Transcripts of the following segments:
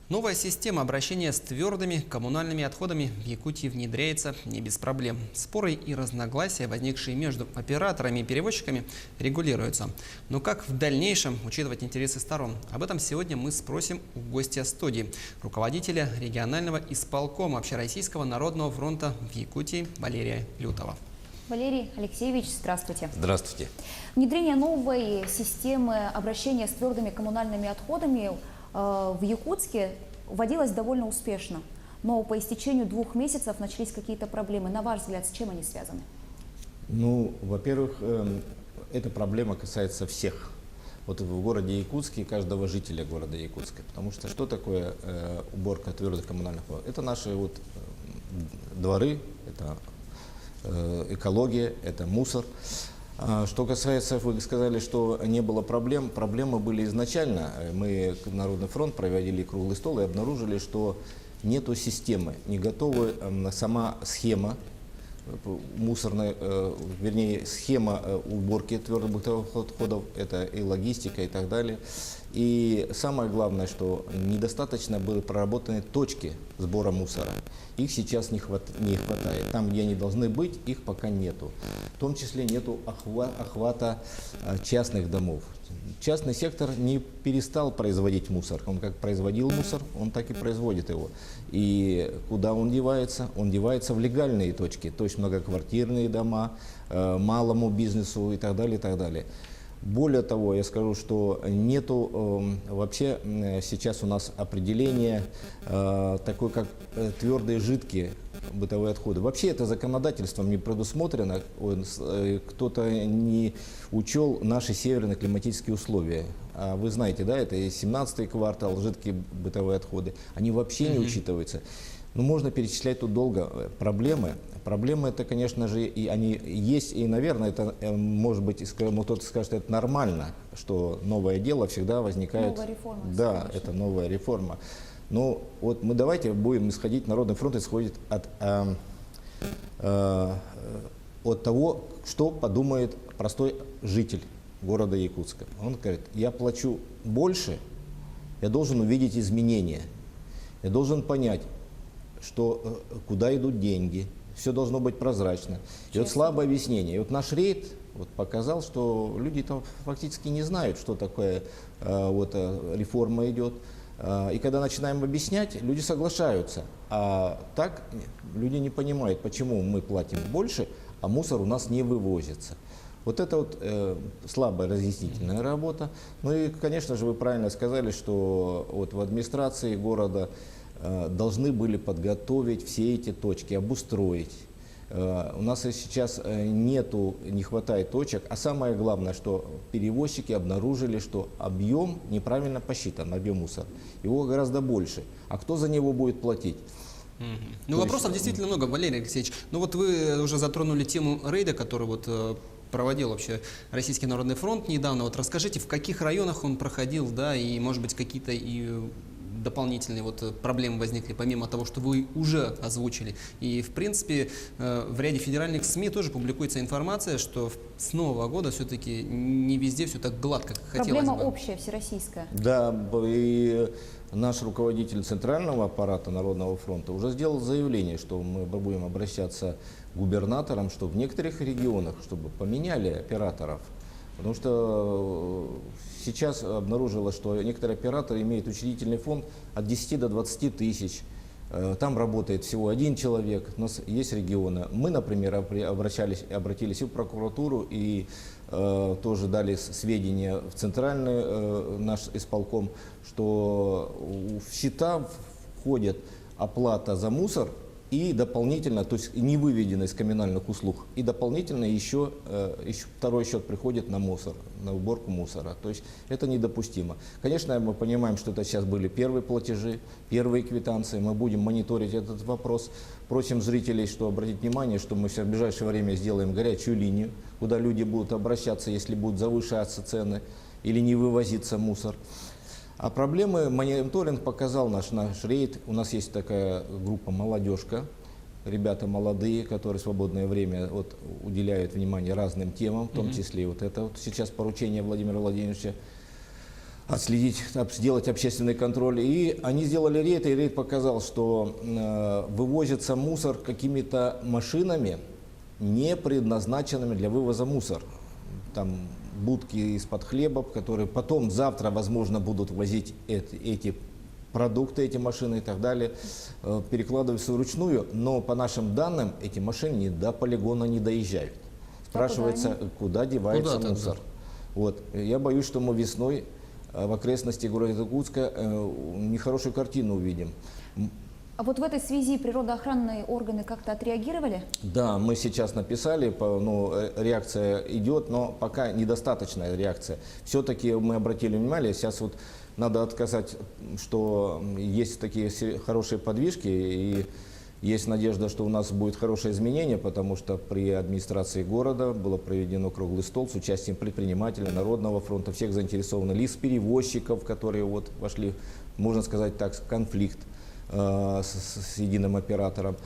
Новая система обращения с твердыми коммунальными отходами в Якутии внедряется не без проблем. Споры и разногласия, возникшие между операторами и перевозчиками, регулируются. Но как в дальнейшем учитывать интересы сторон? Об этом сегодня мы спросим у гостя студии, руководителя регионального исполкома Общероссийского народного фронта в Якутии Валерия Лютова. Валерий Алексеевич, здравствуйте. Здравствуйте. Внедрение новой системы обращения с твердыми коммунальными отходами в Якутске вводилось довольно успешно. Но по истечению 2 месяцев начались какие-то проблемы. На ваш взгляд, с чем они связаны? Ну, во-первых, эта проблема касается всех. Вот в городе Якутске, каждого жителя города Якутска. Потому что что такое уборка твердых коммунальных отходов? Это наши дворы, это экология, это мусор. Что касается, вы сказали, что не было проблем. Проблемы были изначально. Мы, Народный фронт, проводили круглый стол и обнаружили, что нету системы, не готова сама схема мусорная, вернее, схема уборки твердых бытовых отходов, это и логистика и так далее. И самое главное, что недостаточно были проработаны точки сбора мусора. Их сейчас не хватает. Там, где они должны быть, их пока нету. В том числе нету охвата частных домов. Частный сектор не перестал производить мусор. Он как производил мусор, он так и производит его. И куда он девается? Он девается в легальные точки, то есть многоквартирные дома, малому бизнесу и так далее, и так далее. Более того, я скажу, что нету вообще сейчас у нас определения такой, как твердые жидкие бытовые отходы. Вообще это законодательством не предусмотрено, кто-то не учел наши северные климатические условия. А вы знаете, да, это и 17-й квартал, жидкие бытовые отходы, они вообще не учитываются. Ну, можно перечислять тут долго проблемы. Проблемы это, конечно же, и они есть, и, наверное, это, может быть, кто-то скажет, это нормально, что новое дело всегда возникает. Новая реформа. Да, это новая реформа. Но вот мы давайте будем исходить, Народный фронт исходит от того, что подумает простой житель города Якутска. Он говорит, я плачу больше, я должен увидеть изменения, я должен понять, что, куда идут деньги, все должно быть прозрачно. И вот слабое объяснение. И вот наш рейд показал, что люди там фактически не знают, что такое реформа идет. И когда начинаем объяснять, люди соглашаются. А так люди не понимают, почему мы платим больше, а мусор у нас не вывозится. Вот это вот слабая разъяснительная работа. Ну и, конечно же, вы правильно сказали, что вот в администрации города должны были подготовить все эти точки, обустроить. У нас сейчас не хватает точек, а самое главное, что перевозчики обнаружили, что объем неправильно посчитан, объем мусора. Его гораздо больше. А кто за него будет платить? Ну, вопросов действительно много, Валерий Алексеевич. Ну вот вы уже затронули тему рейда, который проводил вообще Российский народный фронт недавно. Вот расскажите, в каких районах он проходил, да, и, может быть, какие-то дополнительные проблемы возникли, помимо того, что вы уже озвучили. И, в принципе, в ряде федеральных СМИ тоже публикуется информация, что с Нового года все-таки не везде все так гладко, как хотелось бы. Проблема общая, всероссийская. Да, и наш руководитель центрального аппарата Народного фронта уже сделал заявление, что мы будем обращаться к губернаторам, что в некоторых регионах, чтобы поменяли операторов. Потому что сейчас обнаружилось, что некоторые операторы имеют учредительный фонд от 10 до 20 тысяч. Там работает всего 1 человек, у нас есть регионы. Мы, например, обратились и в прокуратуру, и тоже дали сведения в центральный наш исполком, что в счета входит оплата за мусор, и дополнительно, то есть не выведено из коммунальных услуг, и дополнительно еще второй счет приходит на мусор, на уборку мусора. То есть это недопустимо. Конечно, мы понимаем, что это сейчас были первые платежи, первые квитанции. Мы будем мониторить этот вопрос. Просим зрителей, что обратить внимание, что мы в ближайшее время сделаем горячую линию, куда люди будут обращаться, если будут завышаться цены или не вывозиться мусор. А проблемы мониторинг показал наш рейд. У нас есть такая группа «Молодежка», ребята молодые, которые в свободное время уделяют внимание разным темам, в том числе это сейчас поручение Владимира Владимировича. отследить, сделать общественный контроль. И они сделали рейд, и рейд показал, что вывозится мусор какими-то машинами, не предназначенными для вывоза мусора. Там будки из-под хлеба, которые потом завтра, возможно, будут возить эти продукты, эти машины и так далее, перекладываются вручную, но по нашим данным эти машины до полигона не доезжают. Спрашивается, куда девается Куда-то, мусор. да. Вот. Я боюсь, что мы весной в окрестности города Иркутска нехорошую картину увидим. А вот в этой связи природоохранные органы как-то отреагировали? Да, мы сейчас написали, реакция идет, но пока недостаточная реакция. Все-таки мы обратили внимание, сейчас вот надо отказать, что есть такие хорошие подвижки, и есть надежда, что у нас будет хорошее изменение, потому что при администрации города было проведено круглый стол с участием предпринимателей, Народного фронта, всех заинтересованных лиц, перевозчиков, которые вот вошли, можно сказать так, в конфликт с единым оператором.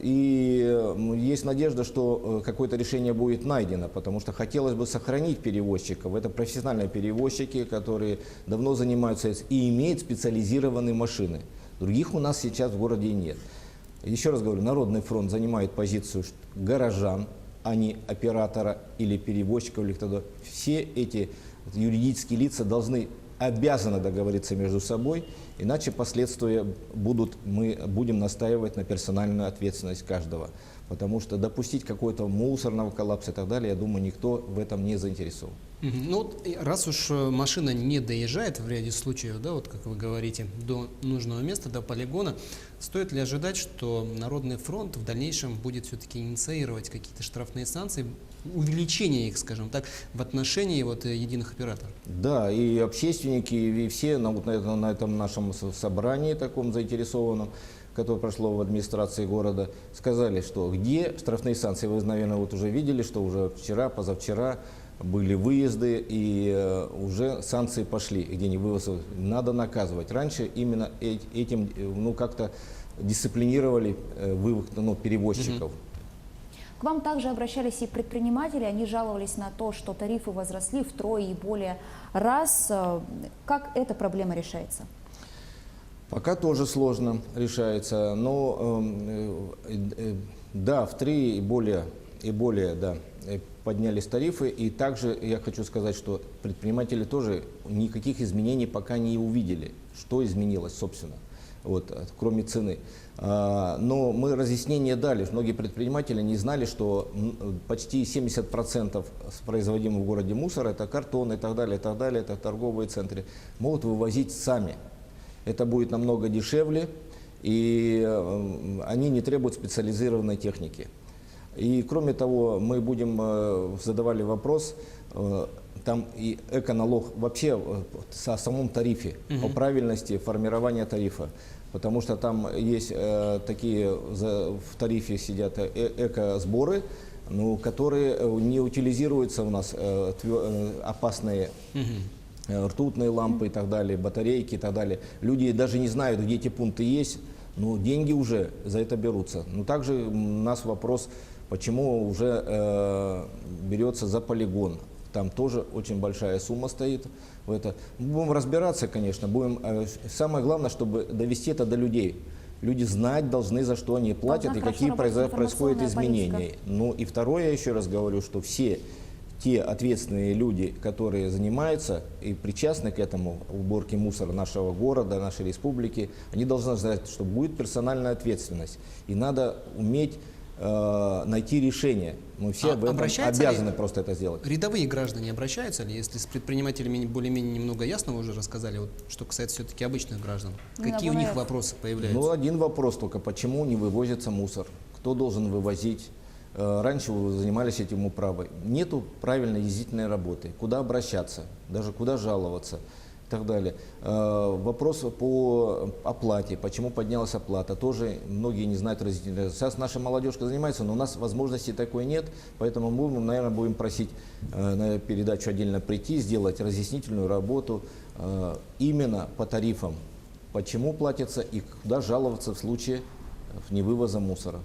И есть надежда, что какое-то решение будет найдено, потому что хотелось бы сохранить перевозчиков. Это профессиональные перевозчики, которые давно занимаются и имеют специализированные машины. Других у нас сейчас в городе нет. Еще раз говорю, Народный фронт занимает позицию горожан, а не оператора или перевозчиков. Или кто-то. Все эти юридические лица обязаны договориться между собой, иначе последствия мы будем настаивать на персональную ответственность каждого. Потому что допустить какой-то мусорного коллапса и так далее, я думаю, никто в этом не заинтересован. Ну вот, раз уж машина не доезжает в ряде случаев, да, вот как вы говорите, до нужного места, до полигона, стоит ли ожидать, что Народный фронт в дальнейшем будет все-таки инициировать какие-то штрафные санкции, увеличение их, скажем так, в отношении вот единых операторов? Да, и общественники, и все на этом нашем собрании таком заинтересованном, которое прошло в администрации города, сказали, что где штрафные санкции. Вы, наверное, вот уже видели, что уже вчера, позавчера были выезды, и уже санкции пошли, где не вывозы. Надо наказывать. Раньше именно этим как-то дисциплинировали перевозчиков. К вам также обращались и предприниматели, они жаловались на то, что тарифы возросли втрое и более раз. Как эта проблема решается? Пока тоже сложно решается, но да, в 3 и более да, поднялись тарифы, и также я хочу сказать, что предприниматели тоже никаких изменений пока не увидели, что изменилось, собственно, вот, кроме цены. Но мы разъяснение дали, многие предприниматели не знали, что почти 70% производимого в городе мусора, это картон и так далее, это торговые центры, могут вывозить сами. Это будет намного дешевле, и они не требуют специализированной техники. И кроме того, мы задавали вопрос, там и эконалог вообще о самом тарифе, о правильности формирования тарифа. Потому что там есть в тарифе сидят эко-сборы, которые не утилизируются у нас, опасные ртутные лампы и так далее, батарейки и так далее. Люди даже не знают, где эти пункты есть, но деньги уже за это берутся. Но также у нас вопрос, почему уже берется за полигон. Там тоже очень большая сумма стоит. Будем разбираться, конечно. Самое главное, чтобы довести это до людей. Люди знать должны, за что они платят и какие происходят изменения. Ну и второе, я еще раз говорю, что все те ответственные люди, которые занимаются и причастны к этому, уборке мусора нашего города, нашей республики, они должны знать, что будет персональная ответственность. И надо уметь найти решение. Мы все об этом обязаны просто это сделать. Рядовые граждане обращаются ли, если с предпринимателями более-менее немного ясно вы уже рассказали, вот, что касается все-таки обычных граждан? Какие у них вопросы появляются? Один вопрос только, почему не вывозится мусор? Кто должен вывозить? Раньше вы занимались этим управой. Нету правильной ездительной работы. Куда обращаться? Даже куда жаловаться? И так далее. Вопрос по оплате. Почему поднялась оплата? Тоже многие не знают разъяснения. Сейчас наша молодежка занимается, но у нас возможности такой нет. Поэтому мы, наверное, будем просить на передачу отдельно прийти, сделать разъяснительную работу именно по тарифам. Почему платится и куда жаловаться в случае невывоза мусора.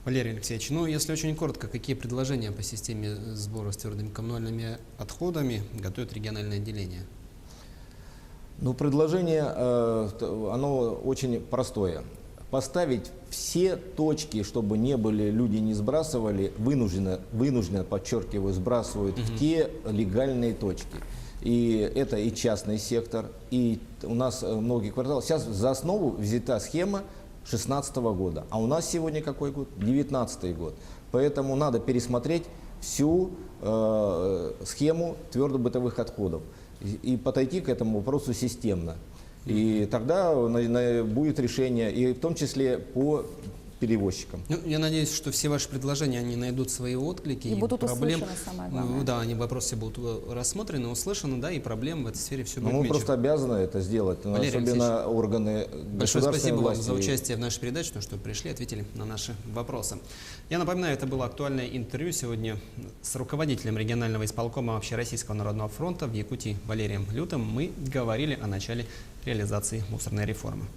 Валерий Алексеевич, ну если очень коротко, какие предложения по системе сбора с твердыми коммунальными отходами готовит региональное отделение? Ну, предложение, оно очень простое. Поставить все точки, чтобы не были, люди не сбрасывали, вынужденно, подчеркиваю, сбрасывают в те легальные точки. И это и частный сектор, и у нас многие кварталы. Сейчас за основу взята схема 2016 года, а у нас сегодня какой год? 2019 год. Поэтому надо пересмотреть всю схему твердобытовых отходов и подойти к этому вопросу системно. И тогда будет решение, и в том числе по перевозчикам. Ну, я надеюсь, что все ваши предложения, они найдут свои отклики. И будут проблем, услышаны, самое главное. Да, они вопросы будут рассмотрены, услышаны, да, и проблем в этой сфере все будет Мы меньше. просто обязаны это сделать, Валерий особенно органы Большое государственной спасибо вам власти. за участие в нашей передаче, что пришли, ответили на наши вопросы. Я напоминаю, это было актуальное интервью сегодня с руководителем регионального исполкома Общероссийского народного фронта в Якутии Валерием Лютым. Мы говорили о начале реализации мусорной реформы.